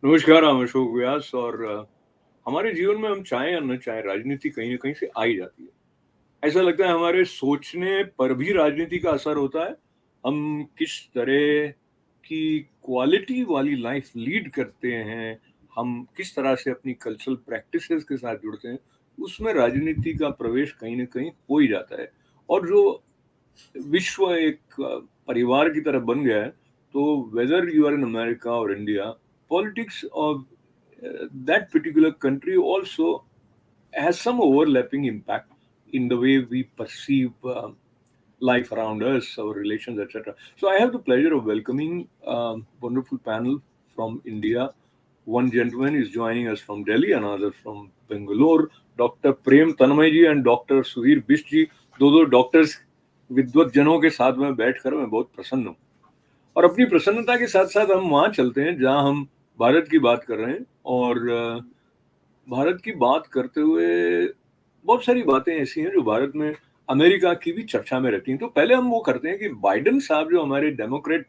नमस्कार, I'm अशोक व्यास और हमारे जीवन में हम चाहें या न चाहें राजनीति कहीं न कहीं से आ ही जाती है। ऐसा लगता है हमारे सोचने पर भी राजनीति का असर होता है। हम किस तरह की क्वालिटी वाली लाइफ़ लीड करते हैं, हम किस तरह से अपनी कल्चरल प्रैक्टिसेज़ के साथ जुड़ते हैं, उसमें राजनीति का प्रवेश कहीं न कहीं हो ही जाता है। और जो विश्व एक परिवार की तरह बन गया है, तो whether you are in America और India, politics of that particular country also has some overlapping impact in the way we perceive life around us, our relations, etc. So I have the pleasure of welcoming wonderful panel from India. One gentleman is joining us from Delhi, another from Bangalore. Dr. Prem Tanmay ji and Dr. Sudhir Bish ji, दो doctors विद्वत जनों के साथ में बैठकर मैं बहुत प्रसन्न हूँ। और अपनी प्रसन्नता के साथ-साथ हम वहाँ चलते हैं जहाँ हम भारत की बात कर रहे हैं और भारत की बात करते हुए बहुत सारी बातें ऐसी हैं जो भारत में अमेरिका की भी चर्चा में रहती हैं। तो पहले हम वो करते हैं कि बाइडेन साहब जो हमारे डेमोक्रेट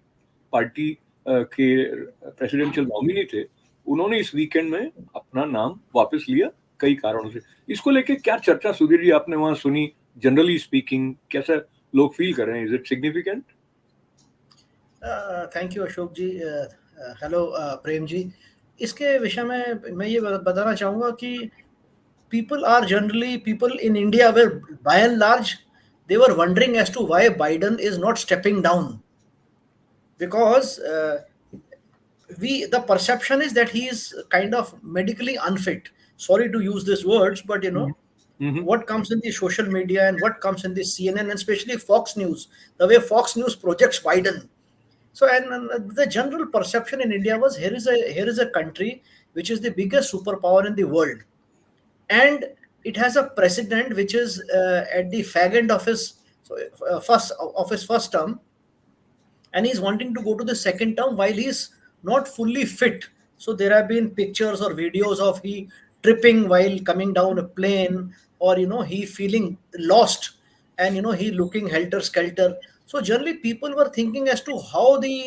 पार्टी के प्रेसिडेंशियल नॉमिनी थे, उन्होंने इस वीकेंड में अपना नाम वापस लिया कई कारणों से। इसको लेके क्या चर्चा सुधीर जी आपने वहाँ सुनी? जनरली स्पीकिंग कैसा लोग फील कर रहे हैं? Is it significant? Thank you Ashok ji. Hello Prem ji. इसके विषय में मैं ये बताना चाहूँगा कि people in India were by and large they were wondering as to why Biden is not stepping down, because the perception is that he is kind of medically unfit. Sorry to use these words, but what comes in the social media and what comes in the CNN and especially Fox News, the way Fox News projects Biden. So, and the general perception in India was here is a country which is the biggest superpower in the world, and it has a president which is at the fag end of his first term, and he's wanting to go to the second term while he's not fully fit. So there have been pictures or videos of he tripping while coming down a plane, or he feeling lost, and he looking helter skelter. So generally people were thinking as to how the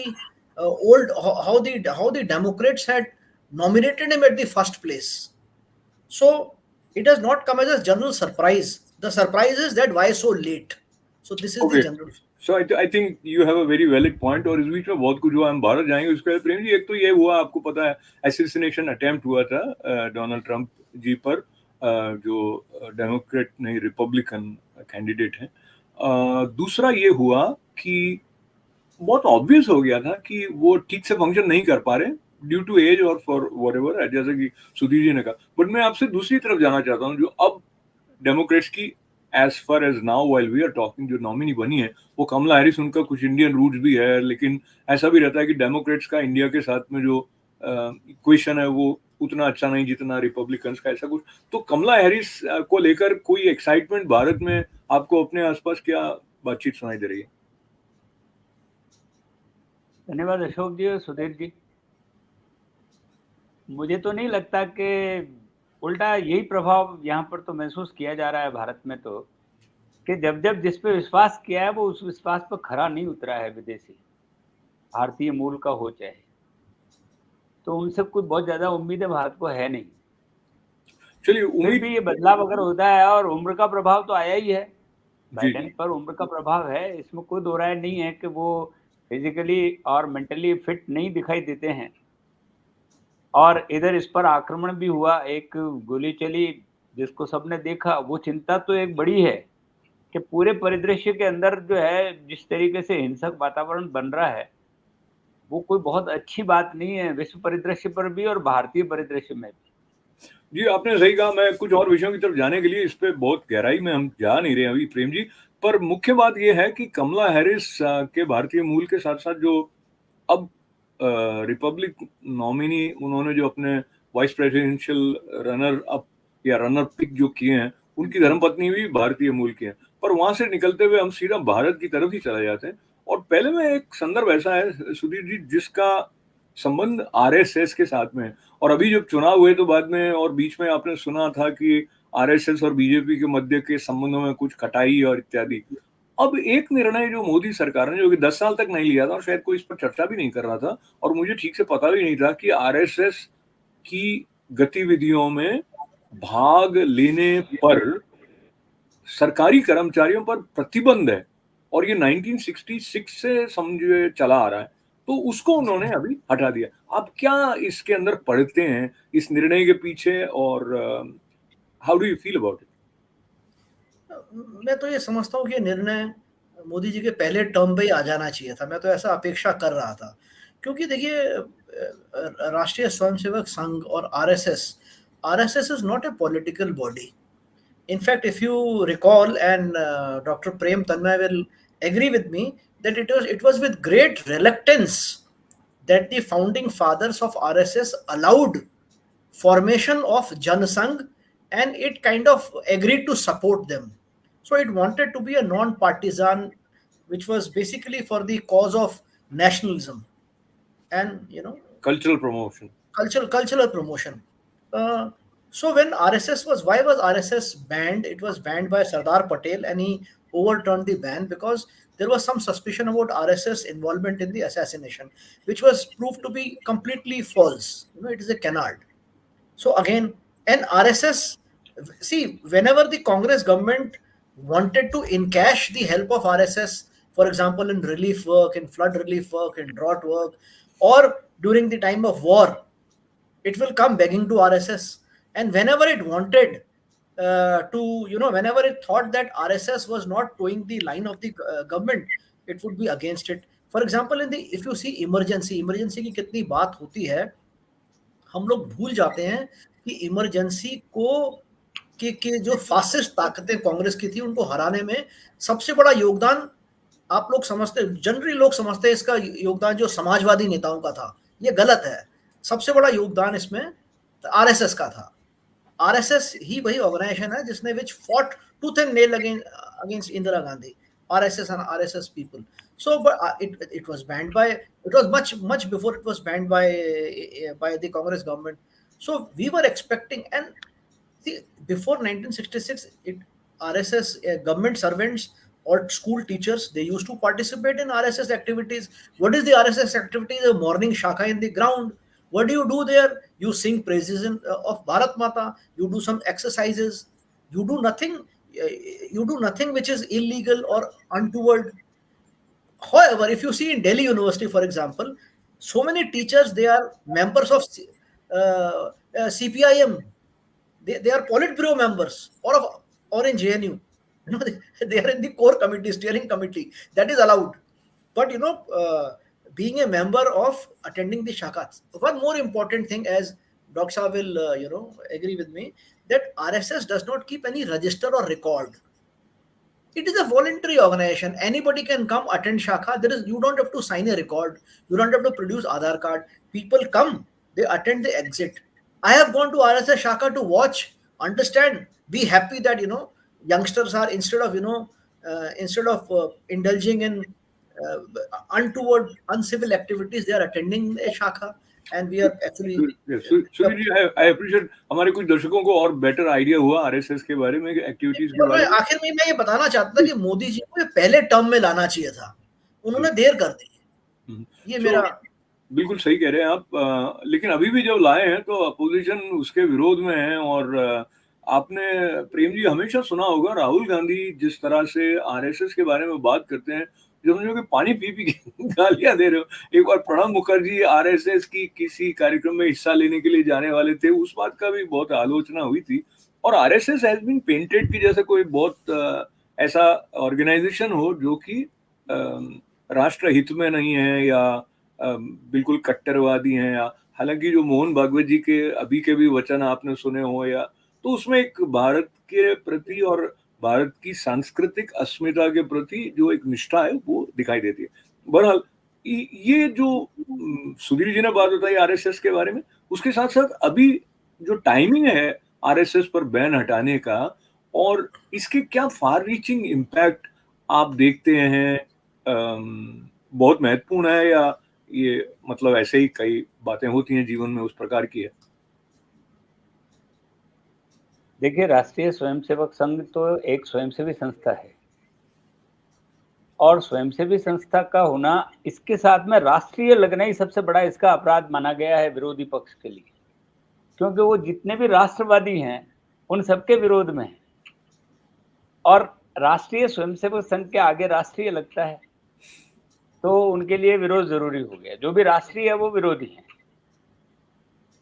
how the Democrats had nominated him at the first place. So it has not come as a general surprise. The surprise is that why so late. So this is the okay. general. So I think you have a very valid point और इस बीच में बहुत कुछ हुआ। हम भारत जाएंगे उसके बाद प्रेम जी, एक तो ये हुआ, आपको पता है एसेसिनेशन अटेम्प्ट हुआ था डोनाल्ड ट्रंप जी पर, जो डेमोक्रेट नहीं रिपब्लिकन कैंडिडेट हैं। दूसरा ये हुआ कि बहुत ऑब्वियस हो गया था कि वो ठीक से फंक्शन नहीं कर पा रहे ड्यू टू एज और फॉर व्हाटएवर, जैसे कि सुधीर जी ने कहा। बट मैं आपसे दूसरी तरफ जाना चाहता हूँ, जो अब डेमोक्रेट्स की as far as now while we are talking जो नॉमिनी बनी है वो कमला हैरिस, उनका कुछ इंडियन रूट्स भी है, लेकिन ऐसा भी रहता है कि डेमोक्रेट्स का इंडिया के साथ में जो इक्वेशन है वो उतना अच्छा नहीं जितना रिपब्लिकन्स का, ऐसा कुछ। तो कमला हैरिस को लेकर कोई एक्साइटमेंट भारत में आपको अपने आसपास क्या बातचीत सुनाई दे रही है? धन्यवाद अशोक जी और सुधीर जी। मुझे तो नहीं लगता कि उल्टा यही प्रभाव यहाँ पर तो महसूस किया जा रहा है भारत में, तो कि जब जब जिस पे विश्वास किया है वो उस विश्वास पर खरा नहीं उतरा है, विदेशी भारतीय मूल का हो चाहे, तो उनसे कोई बहुत ज्यादा उम्मीद है भारत को है नहीं। चलिए, फिर भी ये बदलाव अगर होता है, और उम्र का प्रभाव तो आया ही है बाइडेन पर, उम्र का प्रभाव है, इसमें कोई दो राय नहीं है कि वो फिजिकली और मेंटली फिट नहीं दिखाई देते हैं। और इधर इस पर आक्रमण भी हुआ, एक गोली चली जिसको सबने देखा। वो चिंता तो एक बड़ी है कि पूरे परिदृश्य के अंदर जो है जिस तरीके से हिंसक वातावरण बन रहा है वो कोई बहुत अच्छी बात नहीं है, विश्व परिदृश्य पर भी और भारतीय परिदृश्य में भी। जी, आपने सही कहा। मैं कुछ और विषयों की तरफ जाने के लिए इस पे बहुत गहराई में हम जा नहीं रहे अभी प्रेम जी, पर मुख्य बात ये है कि कमला हैरिस के भारतीय मूल के साथ-साथ जो अब रिपब्लिक नॉमिनी उन्होंने जो अपने वाइस प्रेसिडेंशियल रनर अप या रनर पिक जो किए हैं, उनकी धर्मपत्नी भी भारतीय मूल की हैं। पर वहाँ से निकलते हुए हम सीधा भारत की तरफ ही चले जाते हैं और पहले में एक संदर्भ ऐसा है सुधीर जी, जिसका संबंध आरएसएस के साथ में है। और अभी जब चुनाव हुए तो बाद में और बीच में आपने सुना था कि आरएसएस और बीजेपी के मध्य के संबंधों में कुछ खटाई और इत्यादि। अब एक निर्णय जो मोदी सरकार ने, जो कि 10 साल तक नहीं लिया था और शायद कोई इस पर चर्चा भी नहीं कर रहा था और मुझे ठीक से पता भी नहीं था कि आरएसएस की गतिविधियों में भाग लेने पर सरकारी कर्मचारियों पर प्रतिबंध है, और ये 1966 से समझिए चला आ रहा है, तो उसको उन्होंने अभी हटा दिया। आप क्या इसके अंदर पढ़ते हैं इस निर्णय के पीछे, और how do you feel about it? मैं तो ये समझता हूँ कि ये निर्णय मोदी जी के पहले टर्म पे ही आ जाना चाहिए था। मैं तो ऐसा अपेक्षा कर रहा था, क्योंकि देखिए राष्ट्रीय स्वयंसेवक संघ और RSS is not a political body. In fact, if you recall, and Dr. Prem Tanmay will agree with me, that it was with great reluctance that the founding fathers of RSS allowed formation of Janasangh, and it kind of agreed to support them. So it wanted to be a non-partisan, which was basically for the cause of nationalism and Cultural promotion. cultural promotion. So when why was RSS banned? It was banned by Sardar Patel, and he overturned the ban because there was some suspicion about RSS involvement in the assassination, which was proved to be completely false. It is a canard. So again, and RSS, see, whenever the Congress government wanted to encash the help of RSS, for example, in relief work, in flood relief work, in drought work, or during the time of war, it will come begging to RSS. And whenever it wanted whenever it thought that RSS was not towing the line of the government, it would be against it. For example, if you see emergency की कितनी बात होती है, हम लोग भूल जाते हैं कि इमरजेंसी के जो फासिस्ट ताकतें कांग्रेस की थी, उनको हराने में सबसे बड़ा योगदान आप लोग समझते, जनरली लोग समझते हैं इसका योगदान जो समाजवादी नेताओं का था. ये गलत है. सबसे बड़ा योगदान इसमें आरएसएस का था. आरएसएस ही वही ऑर्गेनाइजेशन है जिसने which fought tooth and nail against Indira Gandhi. RSS and RSS people. So, but it was banned by, it was much before it was banned by the Congress government. So we were expecting, and see, before 1966, RSS government servants or school teachers, they used to participate in RSS activities. What is the RSS activity? The morning shaka in the ground. What do you do there? You sing praises of Bharat Mata. You do some exercises. You do nothing. You do nothing which is illegal or untoward. However, if you see in Delhi University, for example, so many teachers, they are members of CPIM. They are Politburo members, or in JNU. They are in the core committee, steering committee. That is allowed. But being a member of attending the shakats. One more important thing, as Dr. Shah will agree with me, that RSS does not keep any register or record. It is a voluntary organization. Anybody can come attend shakha. You don't have to sign a record. You don't have to produce Aadhaar card. People come, they attend, they exit. I have gone to RSS shakha to watch, understand, be happy that youngsters are, instead of indulging in untoward, uncivil activities, they are attending a shakha, and we are actually. Sudhir ji, I appreciate, हमारे कुछ दर्शकों को और better idea हुआ RSS के बारे में, activities के बारे में. आखिर में मैं ये बताना चाहता था कि मोदी जी को ये पहले टर्म में लाना चाहिए था. उन्होंने देर कर दी. ये मेरा बिल्कुल सही कह रहे हैं आप. लेकिन अभी भी जब लाए हैं तो अपोजिशन उसके विरोध में है. और आपने प्रेम जी हमेशा सुना होगा राहुल गांधी जिस तरह से आरएसएस के बारे में बात करते हैं, जो समझो कि पानी पी पी के गालियां दे रहे हो. एक बार प्रणब मुखर्जी आरएसएस की किसी कार्यक्रम में हिस्सा लेने के लिए जाने वाले थे, उस बात का भी बहुत आलोचना हुई थी. और आरएसएस हैज बीन पेंटेड की जैसे कोई बहुत ऐसा ऑर्गेनाइजेशन हो जो कि राष्ट्र हित में नहीं है, या बिल्कुल कट्टरवादी हैं. या हालांकि जो मोहन भागवत जी के अभी के भी वचन आपने सुने हो, या तो उसमें एक भारत के प्रति और भारत की सांस्कृतिक अस्मिता के प्रति जो एक निष्ठा है वो दिखाई देती है. बहरहाल ये जो सुधीर जी ने बात बताई आरएसएस के बारे में, उसके साथ साथ अभी जो टाइमिंग है आरएसएस पर बैन हटाने का, और इसके क्या फार रीचिंग इम्पैक्ट आप देखते हैं, बहुत महत्वपूर्ण है, या ये मतलब ऐसे ही कई बातें होती हैं जीवन में उस प्रकार की है? देखिए, राष्ट्रीय स्वयंसेवक संघ तो एक स्वयंसेवी संस्था है, और स्वयंसेवी संस्था का होना, इसके साथ में राष्ट्रीय लगना ही सबसे बड़ा इसका अपराध माना गया है विरोधी पक्ष के लिए. क्योंकि वो जितने भी राष्ट्रवादी हैं उन सबके विरोध में है, और राष्ट्रीय स्वयंसेवक संघ के आगे राष्ट्रीय लगता है, तो उनके लिए विरोध जरूरी हो गया। जो भी राष्ट्रीय है वो विरोधी है,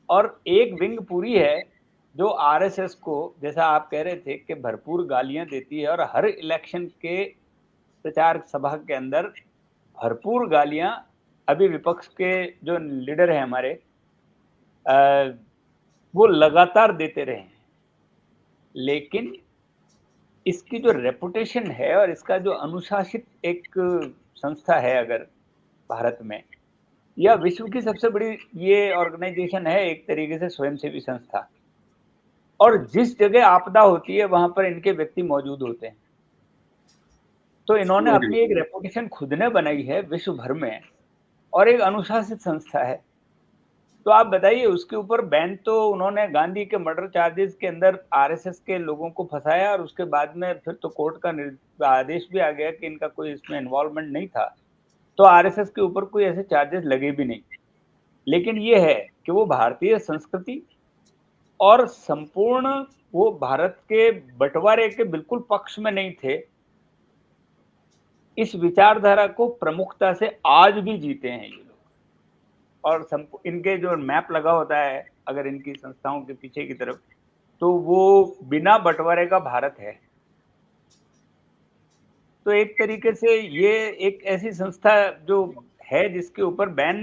और एक विंग पूरी है जो आरएसएस को, जैसा आप कह रहे थे, कि भरपूर गालियां देती है, और हर इलेक्शन के प्रचार सभा के अंदर भरपूर गालियां अभी विपक्ष के जो लीडर हैं हमारे, वो लगातार देते रहे हैं। लेकिन इसकी जो रेपुटेशन है और इसका जो अनुशासित एक संस्था है अगर भारत में, या विश्व की सबसे बड़ी ये ऑर्गेनाइजेशन है एक तरीके से, स्वयंसेवी संस्था, और जिस जगह आपदा होती है वहां पर इनके व्यक्ति मौजूद होते हैं। तो इन्होंने अपनी एक रेपुटेशन खुद ने बनाई है विश्व भर में, और एक अनुशासित संस्था है। तो आप बताइए, उसके ऊपर बैन तो उन्होंने गांधी के मर्डर चार्जेस के अंदर आरएसएस के लोगों को फंसाया, और उसके बाद में फिर तो कोर्ट का आदेश भी आ गया कि इनका कोई इसमें इन्वॉल्वमेंट नहीं था, तो आरएसएस के ऊपर कोई ऐसे चार्जेस लगे भी नहीं। लेकिन ये है कि वो भारतीय संस्कृति और संपूर्ण वो भारत के बंटवारे के बिल्कुल पक्ष में नहीं थे, इस विचारधारा को प्रमुखता से आज भी जीते हैं ये लोग। और इनके जो मैप लगा होता है अगर इनकी संस्थाओं के पीछे की तरफ, तो वो बिना बंटवारे का भारत है। तो एक तरीके से ये एक ऐसी संस्था जो है जिसके ऊपर बैन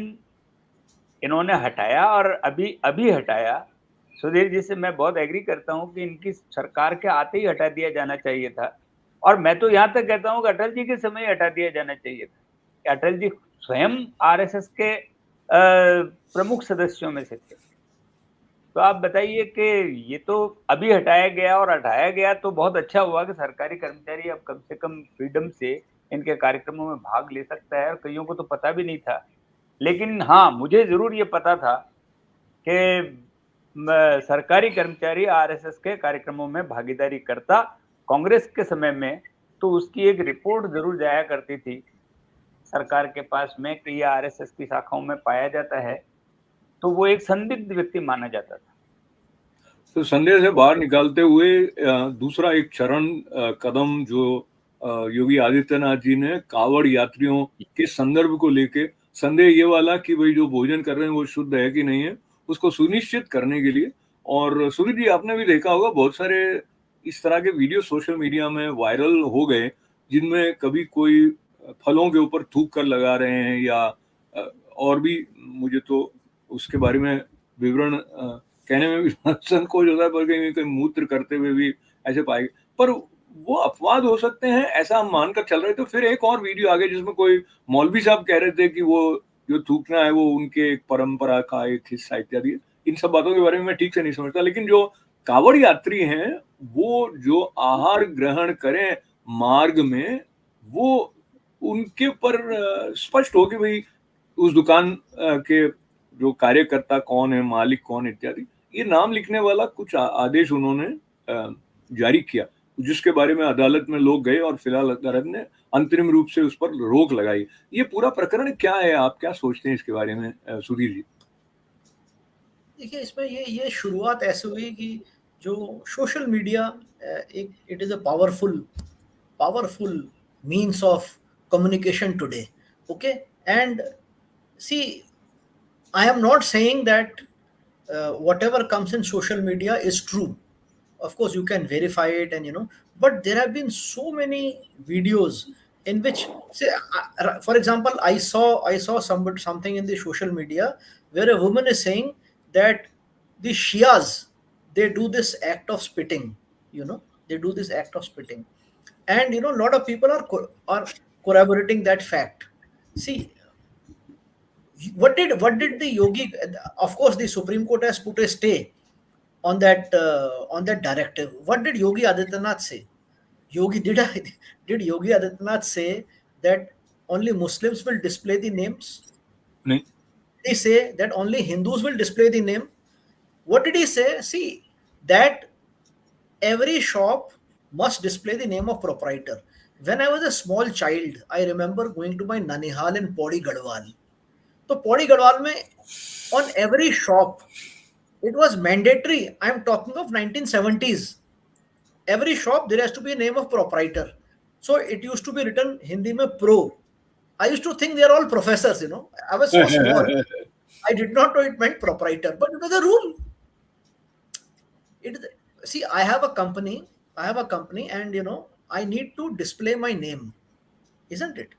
इन्होंने हटाया, और अभी हटाया। सुधीर जी से मैं बहुत एग्री करता हूं कि इनकी सरकार के आते ही हटा दिया जाना चाहिए था, और मैं तो यहाँ तक कहता हूँ कि अटल जी के समय हटा दिया जाना चाहिए था, कि अटल जी स्वयं आरएसएस के प्रमुख सदस्यों में से थे। तो आप बताइए कि ये तो अभी हटाया गया, और हटाया गया तो बहुत अच्छा हुआ कि सरकारी कर्मचारी अब कम से कम फ्रीडम से इनके कार्यक्रमों में भाग ले सकता है, और कईयों को तो पता भी नहीं था। लेकिन हाँ, मुझे जरूर ये पता था कि सरकारी कर्मचारी आरएसएस के कार्यक्रमों में भागीदारी करता कांग्रेस के समय में, तो उसकी एक रिपोर्ट जरूर जाया करती थी सरकार के पास में कि ये आरएसएस की शाखाओं में पाया जाता है, तो वो एक संदिग्ध व्यक्ति माना जाता था। तो संदेह से बाहर निकालते हुए दूसरा एक चरण कदम जो योगी आदित्यनाथ जी ने कावड़ यात्रियों के संदर्भ को लेके, संदेह ये वाला कि भाई जो भोजन कर रहे हैं वो शुद्ध है कि नहीं है, उसको सुनिश्चित करने के लिए। और सूर्य जी, आपने भी देखा होगा बहुत सारे इस तरह के वीडियो सोशल मीडिया में वायरल हो गए, जिनमें कभी कोई फलों के ऊपर थूक कर लगा रहे हैं, या और भी, मुझे तो उसके बारे में विवरण कहने में भी संकोच होता है, पर कहीं मूत्र करते हुए भी ऐसे पाए, पर वो अपवाद हो सकते हैं ऐसा हम मानकर चल रहे थे। फिर एक और वीडियो आ गया जिसमें कोई मौलवी साहब कह रहे थे कि वो जो थूकना है वो उनके एक परंपरा का एक हिस्सा इत्यादि। इन सब बातों के बारे में मैं ठीक से नहीं समझता, लेकिन जो कावड़ यात्री हैं वो जो आहार ग्रहण करें मार्ग में, वो उनके ऊपर स्पष्ट हो कि भाई उस दुकान के जो कार्यकर्ता कौन है, मालिक कौन इत्यादि, ये नाम लिखने वाला कुछ आदेश उन्होंने जारी किया, जिसके बारे में अदालत में लोग गए और फिलहाल अदालत ने अंतरिम रूप से उस पर रोक लगाई। ये पूरा प्रकरण क्या है, आप क्या सोचते हैं इसके बारे में सुधीर जी? देखिए, इसमें ये शुरुआत ऐसे हुई कि जो सोशल मीडिया एक it is a powerful means of communication today, okay. And see, I am not saying that whatever comes in social media is true. Of course, you can verify it, and but there have been so many videos in which, say, for example, I saw something in the social media where a woman is saying that the Shias, they do this act of spitting. They do this act of spitting, and a lot of people are corroborating that fact. See, what did the yogi, of course the Supreme Court has put a stay on that directive. What did Yogi Adityanath say? Did Yogi Adityanath say that only Muslims will display the names? No. He say that only Hindus will display the name? What did he say? See, that every shop must display the name of proprietor. When I was a small child, I remember going to my Nanihal in Pauri Garhwal. तो पौड़ी गढ़वाल में on every shop It was mandatory. I'm talking of 1970s. Every shop there has to be a name of proprietor. So it used to be written Hindi mein pro. I used to think they are all professors, you know. I was so small. I did not know it meant proprietor, but it was a rule. It see, I have a company. And you know, I need to display my name, isn't it?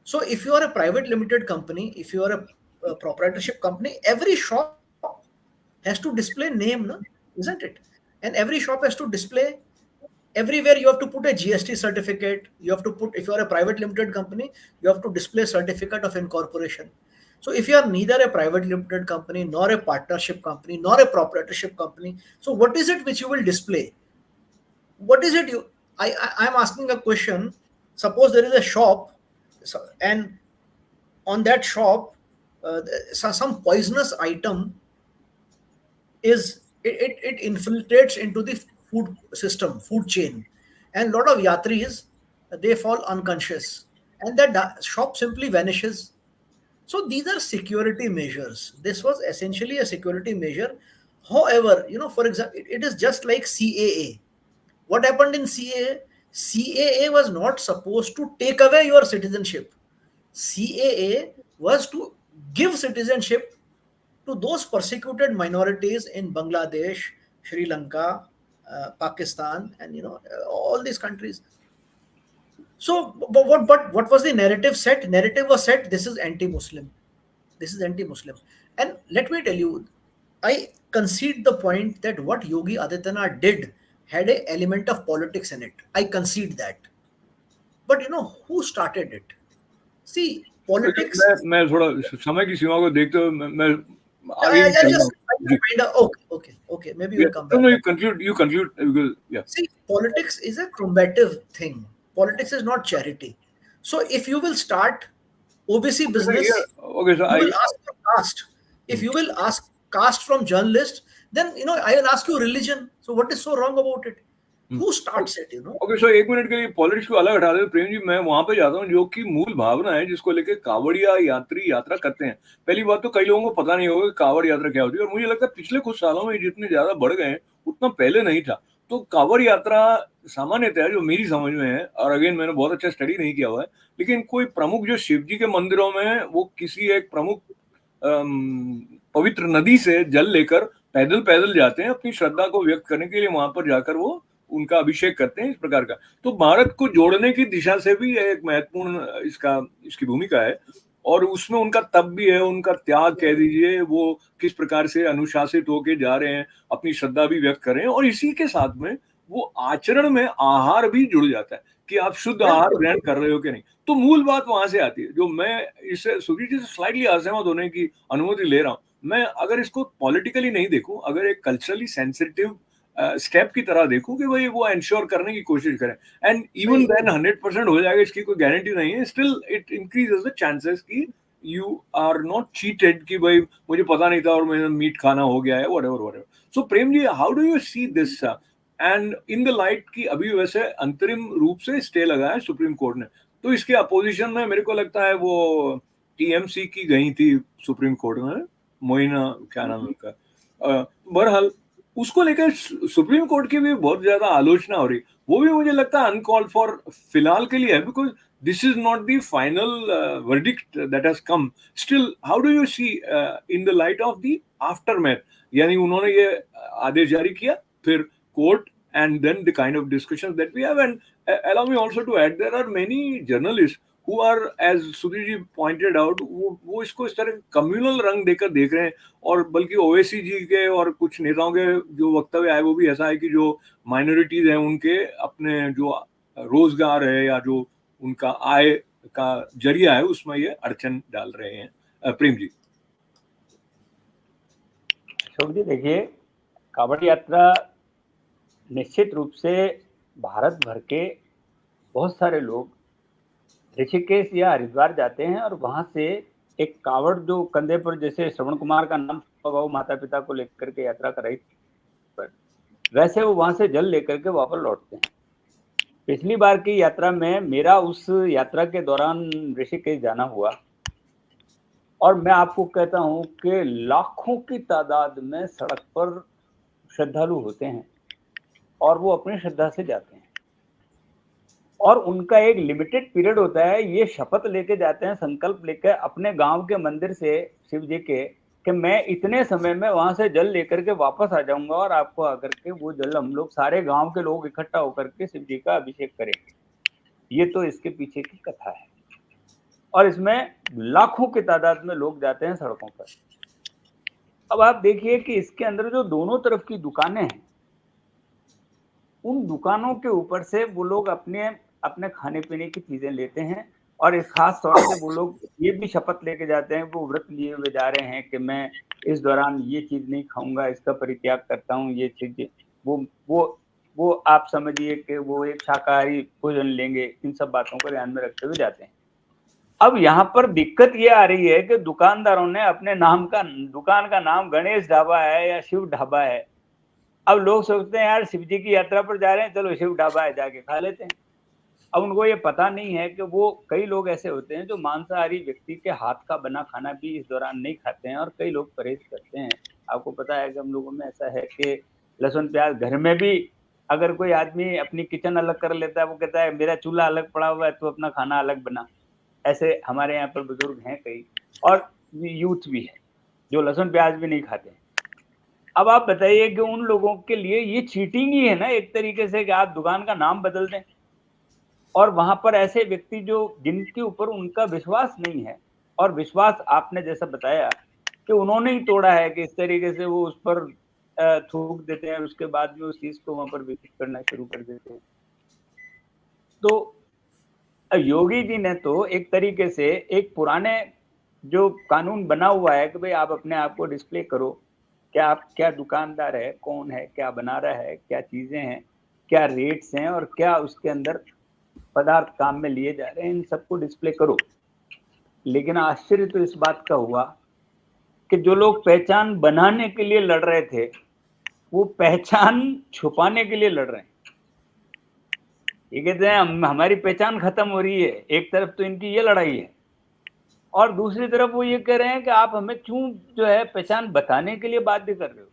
So if you are a private limited company, if you are a proprietorship company, every shop has to display name, no? Isn't it? And every shop has to display everywhere. You have to put a GST certificate. You have to put, if you are a private limited company, you have to display certificate of incorporation. So if you are neither a private limited company, nor a partnership company, nor a proprietorship company, so what is it which you will display? What is it you? I'm asking a question. Suppose there is a shop, and on that shop, some poisonous item it infiltrates into the food system, food chain, and a lot of yatris, they fall unconscious, and that shop simply vanishes. So these are security measures. This was essentially a security measure. However, you know, for example, it is just like CAA. What happened in CAA? CAA was not supposed to take away your citizenship. CAA was to give citizenship to those persecuted minorities in Bangladesh, Sri Lanka, Pakistan, and you know, all these countries. So, but what was the narrative set? Narrative was set. This is anti-Muslim. This is anti-Muslim. And let me tell you, I concede the point that what Yogi Adityanath did had an element of politics in it. I concede that. But you know who started it? See, politics. मैं थोड़ा समय की सीमा को देखते हुए मैं आगे I चल रहा just हूँ। kind of okay. Maybe we'll come No, back. no, you conclude because yeah. See, politics is a combative thing. Politics is not charity. So if you will start OBC business, Okay, so you will ask for caste. If you will ask caste from journalists, then you know I will ask you religion. So what is so wrong about it? Who starts it? You know. Okay so एक minute के लिए politics को अलग हटा दे प्रेम जी, मैं वहां पे जाता हूँ जो कि मूल भावना है जिसको लेके कांवड़िया यात्री यात्रा करते हैं। पहली बात तो कई लोगों को पता नहीं होगा कि कांवड़ यात्रा क्या होती है, और मुझे लगता है पिछले कुछ सालों में जितने ज्यादा बढ़ गए हैं उतना पहले नहीं था। तो कांवड़ यात्रा सामान्यतः जो मेरी समझ में है, और अगेन मैंने बहुत अच्छा स्टडी नहीं किया हुआ है, लेकिन कोई प्रमुख जो शिव जी के मंदिरों में वो किसी एक प्रमुख पवित्र नदी से जल लेकर पैदल पैदल जाते हैं अपनी श्रद्धा को व्यक्त करने के लिए, वहां पर जाकर वो उनका अभिषेक करते हैं इस प्रकार का। तो भारत को जोड़ने की दिशा से भी एक महत्वपूर्ण इसकी भूमिका है, और उसमें उनका तप भी है, उनका त्याग कह दीजिए, वो किस प्रकार से अनुशासित होके जा रहे हैं, अपनी श्रद्धा भी व्यक्त कर रहे हैं, और इसी के साथ में वो आचरण में आहार भी जुड़ जाता है कि आप शुद्ध आहार ग्रहण कर रहे हो कि नहीं। तो मूल बात वहां से आती है, जो मैं इससे सुधीर जी से स्लाइटली असहमत होने की अनुमति ले रहा हूँ। मैं अगर इसको पॉलिटिकली नहीं देखूं, अगर एक कल्चरली सेंसिटिव स्टेप की तरह देखूं कि भाई वो एंश्योर करने की कोशिश करें, एंड इवन देन 100% हो जाएगा इसकी कोई गारंटी नहीं है, still it increases the chances कि यू आर नॉट चीटेड कि भाई मुझे पता नहीं था और मैंने मीट खाना हो गया है, whatever. So Prem ji, how do you see this and in the light की अभी वैसे अंतरिम रूप से स्टे लगा है सुप्रीम कोर्ट ने, तो इसके अपोजिशन में मेरे को लगता है वो टीएमसी की गई थी सुप्रीम कोर्ट में, मोइना क्या नाम है उनका, बहरहाल उसको लेकर सुप्रीम कोर्ट की भी बहुत ज्यादा आलोचना हो रही, वो भी मुझे लगता है अनकॉल्ड फॉर फिलहाल के लिए है, because this is not the final verdict that has come. Still how do you see in the light of the aftermath, यानी उन्होंने ये आदेश जारी किया, फिर court, and then the kind of discussions that we have, and allow me also to add, there are many journalists who are, as Sudhir ji pointed out, वो इसको इस तरह कम्युनल रंग देकर देख रहे हैं, और बल्कि ओवैसी जी के और कुछ नेताओं के जो वक्तव्य आए वो भी ऐसा है कि जो माइनॉरिटीज हैं उनके अपने जो रोजगार है या जो उनका आय का जरिया है उसमें ये अड़चन डाल रहे हैं। प्रेम जी। शोक जी, देखिए, कांवड़ यात्रा निश्चित रूप से भारत भर के बहुत सारे लोग ऋषिकेश या हरिद्वार जाते हैं और वहां से एक कांवड़ जो कंधे पर, जैसे श्रवण कुमार का नाम वो माता पिता को लेकर के यात्रा कराई, वैसे वो वहां से जल लेकर के वापस लौटते हैं। पिछली बार की यात्रा में मेरा उस यात्रा के दौरान ऋषिकेश जाना हुआ, और मैं आपको कहता हूं कि लाखों की तादाद में सड़क पर श्रद्धालु होते हैं और वो अपनी श्रद्धा से जाते हैं और उनका एक लिमिटेड पीरियड होता है। ये शपथ लेके जाते हैं, संकल्प लेकर अपने गांव के मंदिर से शिव जी के, कि मैं इतने समय में वहां से जल लेकर के वापस आ जाऊंगा और आपको आकर के वो जल हम लोग सारे गांव के लोग इकट्ठा होकर के शिव जी का अभिषेक करेंगे। ये तो इसके पीछे की कथा है और इसमें लाखों की तादाद में लोग जाते हैं सड़कों पर। अब आप देखिए कि इसके अंदर जो दोनों तरफ की दुकानें हैं, उन दुकानों के ऊपर से वो लोग अपने अपने खाने पीने की चीजें लेते हैं और इस खास तौर से वो लोग ये भी शपथ लेके जाते हैं, वो व्रत लिए हुए जा रहे हैं कि मैं इस दौरान ये चीज नहीं खाऊंगा, इसका परित्याग करता हूँ, ये चीज वो आप समझिए कि वो एक शाकाहारी भोजन लेंगे। इन सब बातों को ध्यान में रखते हुए जाते हैं। अब यहाँ पर दिक्कत ये आ रही है कि दुकानदारों ने अपने नाम का, दुकान का नाम गणेश ढाबा है या शिव ढाबा है। अब लोग सोचते हैं यार शिव जी की यात्रा पर जा रहे हैं, चलो शिव ढाबा है जाके खा लेते हैं। अब उनको ये पता नहीं है कि वो कई लोग ऐसे होते हैं जो मांसाहारी व्यक्ति के हाथ का बना खाना भी इस दौरान नहीं खाते हैं और कई लोग परहेज करते हैं। आपको पता है कि हम लोगों में ऐसा है कि लहसुन प्याज घर में भी अगर कोई आदमी अपनी किचन अलग कर लेता है, वो कहता है मेरा चूल्हा अलग पड़ा हुआ है, तो अपना खाना अलग बना। ऐसे हमारे यहाँ पर बुजुर्ग हैं कई और यूथ भी है जो लहसुन प्याज भी नहीं खाते हैं। अब आप बताइए कि उन लोगों के लिए ये चीटिंग ही है ना एक तरीके से, कि आप दुकान का नाम बदल दें और वहां पर ऐसे व्यक्ति जो जिनके ऊपर उनका विश्वास नहीं है, और विश्वास आपने जैसा बताया कि उन्होंने ही तोड़ा है कि इस तरीके से वो उस पर थूक देते हैं, उसके बाद में उस चीज को वहां पर विकसित करना शुरू कर देते हैं। तो योगी जी ने तो एक तरीके से एक पुराने जो कानून बना हुआ है कि भाई आप अपने आप को डिस्प्ले करो, क्या आप क्या दुकानदार है, कौन है, क्या बना रहा है, क्या चीजें हैं, क्या रेट्स हैं और क्या उसके अंदर पदार्थ काम में लिए जा रहे हैं, इन सबको डिस्प्ले करो। लेकिन आश्चर्य तो इस बात का हुआ कि जो लोग पहचान बनाने के लिए लड़ रहे थे, वो पहचान छुपाने के लिए लड़ रहे हैं। ये कहते हैं हमारी पहचान खत्म हो रही है, एक तरफ तो इनकी ये लड़ाई है और दूसरी तरफ वो ये कह रहे हैं कि आप हमें क्यों जो है पहचान बताने के लिए बाध्य कर रहे हो।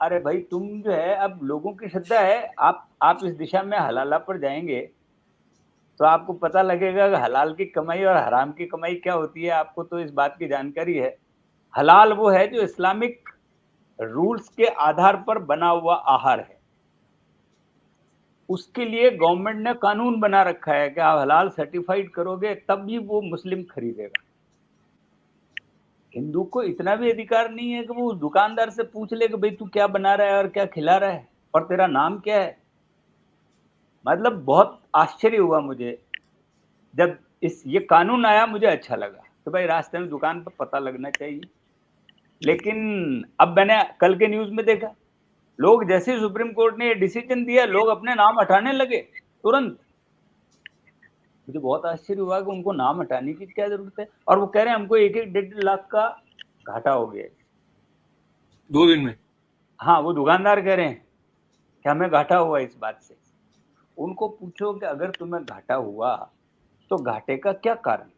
अरे भाई तुम जो है, अब लोगों की श्रद्धा है, आप इस दिशा में हलाला पर जाएंगे तो आपको पता लगेगा कि हलाल की कमाई और हराम की कमाई क्या होती है। आपको तो इस बात की जानकारी है। हलाल वो है जो इस्लामिक रूल्स के आधार पर बना हुआ आहार है, उसके लिए गवर्नमेंट ने कानून बना रखा है कि आप हलाल सर्टिफाइड करोगे तब भी वो मुस्लिम खरीदेगा। हिंदू को इतना भी अधिकार नहीं है कि वो उस दुकानदार से पूछ ले कि भाई तू क्या बना रहा है और क्या खिला रहा है और तेरा नाम क्या है। मतलब बहुत आश्चर्य हुआ मुझे जब ये कानून आया। मुझे अच्छा लगा कि भाई रास्ते में दुकान पर पता लगना चाहिए। लेकिन अब मैंने कल के न्यूज में देखा, लोग जैसे ही सुप्रीम कोर्ट ने ये डिसीजन दिया, लोग अपने नाम हटाने लगे तुरंत। मुझे बहुत आश्चर्य हुआ कि उनको नाम हटाने की क्या जरूरत है, और वो कह रहे हैं हमको 1-1 लाख का घाटा हो गया 2 दिन में। हाँ, वो दुकानदार कह रहे हैं कि हमें घाटा हुआ इस बात से। उनको पूछो कि अगर तुम्हें घाटा हुआ तो घाटे का क्या कारण।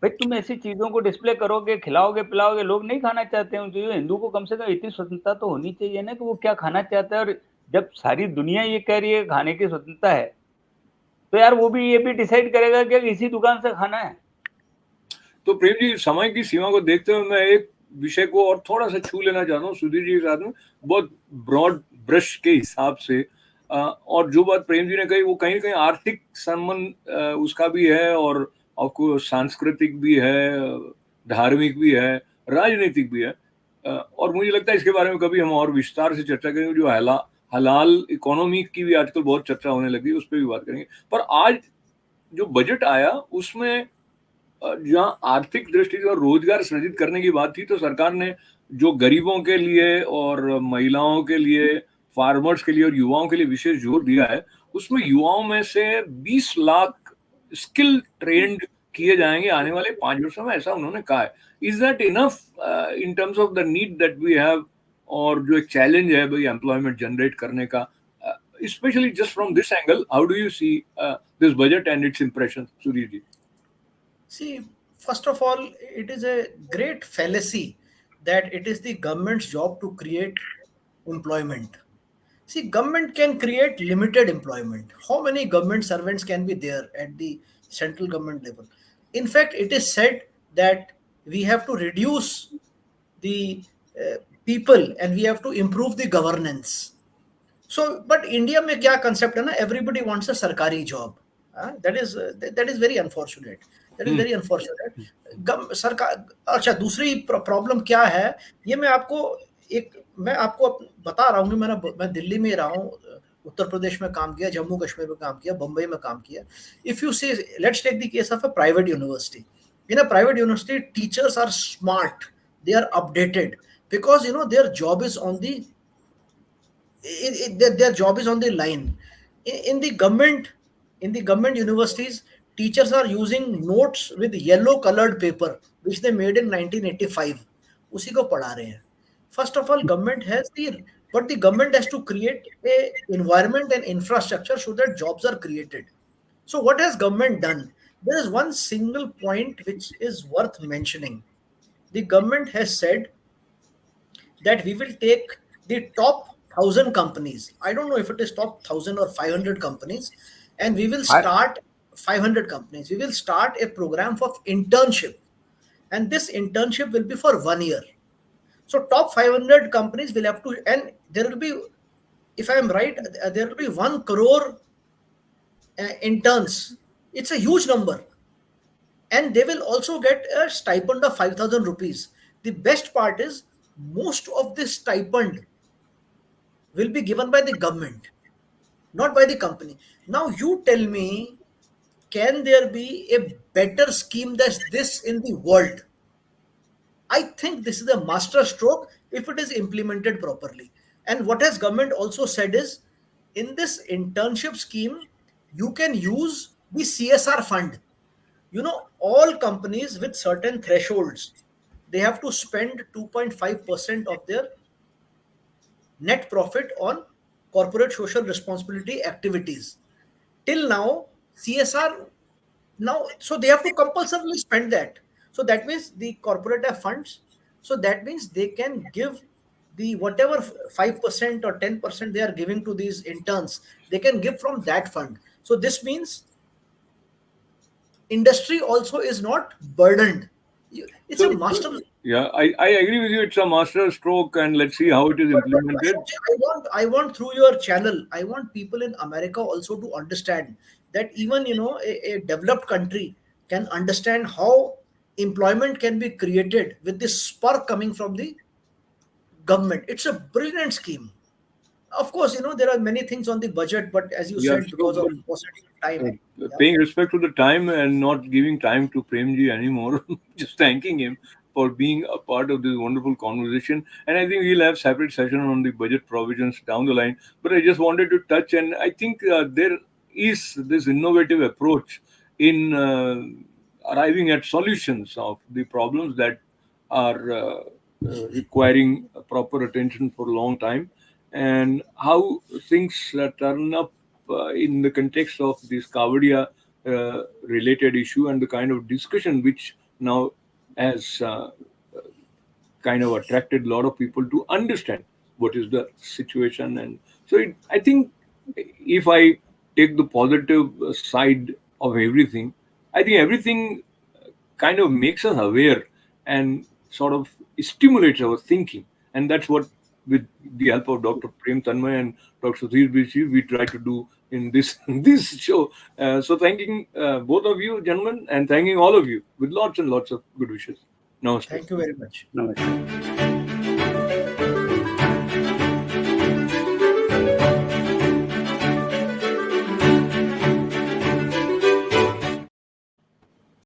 भाई तुम ऐसी चीजों को डिस्प्ले करोगे, खिलाओगे पिलाओगे, लोग नहीं खाना चाहते हैं। जो हिंदू को कम से कम इतनी स्वतंत्रता तो होनी चाहिए ना कि वो क्या खाना चाहता है। और जब सारी दुनिया ये कह रही है खाने की स्वतंत्रता है, तो यार वो भी ये भी डिसाइड करेगा कि इसी दुकान से खाना है। तो प्रेम जी, समय की सीमा को देखते हुए मैं एक विषय को और थोड़ा सा छू लेना चाहता हूँ सुधीर जी के साथ में, बहुत ब्रॉड ब्रश के हिसाब से। और जो बात प्रेम जी ने कही वो कहीं ना कहीं आर्थिक संबंध उसका भी है, और आपको सांस्कृतिक भी है, धार्मिक भी है, राजनीतिक भी है। और मुझे लगता है इसके बारे में कभी हम और विस्तार से चर्चा करेंगे। जो हलाल इकोनॉमी की भी आजकल बहुत चर्चा होने लगी, उस पर भी बात करेंगे। पर आज जो बजट आया उसमें जहाँ आर्थिक दृष्टि से और रोजगार सृजित करने की बात थी, तो सरकार ने जो गरीबों के लिए और महिलाओं के लिए, फार्मर्स के लिए और युवाओं के लिए विशेष जोर दिया है, उसमें युवाओं में से 20 लाख स्किल ट्रेंड किए जाएंगे आने वाले 5 वर्षों में, ऐसा उन्होंने कहा है। Is that enough in terms of the need that we have, और जो एक चैलेंज है भाई एम्प्लॉयमेंट जनरेट करने का, specially just from this angle, how do you see this budget and its impression, Sudhir ji? See, first of all, it is a great fallacy that it is the government's job to create employment. See, government can create limited employment. How many government servants can be there at the central government level? In fact, it is said that we have to reduce the people and we have to improve the governance. So, but India में क्या concept है ना? Everybody wants a सरकारी job. That is very unfortunate. That is very unfortunate. सरकार अच्छा दूसरी problem क्या है ये मैं आपको बता रहा हूँ कि मैं दिल्ली में रहा हूँ, उत्तर प्रदेश में काम किया, जम्मू कश्मीर में काम किया, बम्बई में काम किया. If you say, let's take the case of a private university. In a private university, teachers are smart, they are updated because their job is on the their job is on the line. In the government universities, teachers are using notes with yellow colored paper which they made in 1985. उसी को पढ़ा रहे हैं. First of all, government has the government has to create a environment and infrastructure so that jobs are created. So what has government done? There is one single point which is worth mentioning. The government has said that we will take the top 1,000 companies. I don't know if it is top 1,000 or 500 companies, and we will start 500 companies. We will start a program of internship, and this internship will be for 1 year. So top 500 companies will have to, and there will be, if I am right, there will be 1 crore interns. It's a huge number. And they will also get a stipend of 5,000 rupees. The best part is most of this stipend will be given by the government, not by the company. Now you tell me, can there be a better scheme than this in the world? I think this is a master stroke if it is implemented properly. And what has government also said is, in this internship scheme, you can use the CSR fund. All companies with certain thresholds, they have to spend 2.5% of their net profit on corporate social responsibility activities. Till now, CSR, so they have to compulsorily spend that. So that means the corporate have funds. So that means they can give the whatever 5% or 10% they are giving to these interns, they can give from that fund. So this means industry also is not burdened. It's a master. Yeah, I agree with you. It's a master stroke, and let's see how it is implemented. I want through your channel, I want people in America also to understand that even a developed country can understand how employment can be created with this spark coming from the government. It's a brilliant scheme. Of course, there are many things on the budget, but as you said, because of time. Paying respect to the time and not giving time to Premji anymore, just thanking him for being a part of this wonderful conversation. And I think we'll have separate session on the budget provisions down the line. But I just wanted to touch, and I think there is this innovative approach in arriving at solutions of the problems that are requiring proper attention for a long time, and how things turn up in the context of this Kavadia related issue and the kind of discussion which now has kind of attracted a lot of people to understand what is the situation. And so I think if I take the positive side of everything, I think everything kind of makes us aware and sort of stimulates our thinking. And that's what, with the help of Dr. Prem Tanmay and Dr. Sudhir Bishi, we try to do in this show. So thanking both of you, gentlemen, and thanking all of you with lots and lots of good wishes. Namaste. Thank you very much. Namaste.